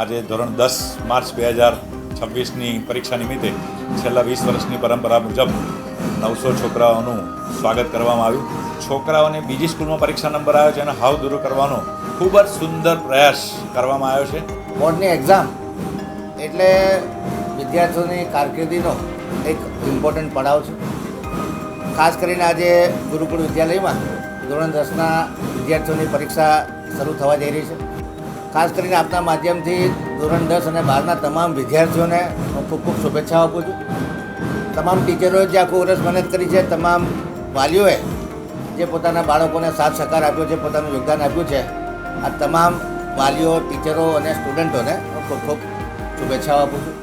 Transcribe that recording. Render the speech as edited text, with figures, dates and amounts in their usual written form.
આજે ધોરણ 10 માર્ચ 2026ની પરીક્ષા નિમિત્તે છેલ્લા 20 વર્ષની પરંપરા મુજબ 900 છોકરાઓનું સ્વાગત કરવામાં આવ્યું. છોકરાઓને બીજી સ્કૂલમાં પરીક્ષા નંબર આવ્યો છે અને હાવ દૂર કરવાનો ખૂબ જ સુંદર પ્રયાસ કરવામાં આવ્યો છે. બોર્ડની એક્ઝામ એટલે વિદ્યાર્થીઓની કારકિર્દીનો એક ઇમ્પોર્ટન્ટ પડાવ છે. ખાસ કરીને આજે ગુરુકુળ વિદ્યાલયમાં ધોરણ 10ના વિદ્યાર્થીઓની પરીક્ષા શરૂ થવા જઈ રહી છે. ખાસ કરીને આપના માધ્યમથી ધોરણ 10 અને 12ના તમામ વિદ્યાર્થીઓને હું ખૂબ ખૂબ શુભેચ્છાઓ આપું છું. તમામ ટીચરોએ જે આખું વર્ષ મહેનત કરી છે, તમામ વાલીઓએ જે પોતાના બાળકોને સાથ સહકાર આપ્યો છે, પોતાનું યોગદાન આપ્યું છે, આ તમામ વાલીઓ, ટીચરો અને સ્ટુડન્ટોને હું ખૂબ ખૂબ શુભેચ્છાઓ આપું છું.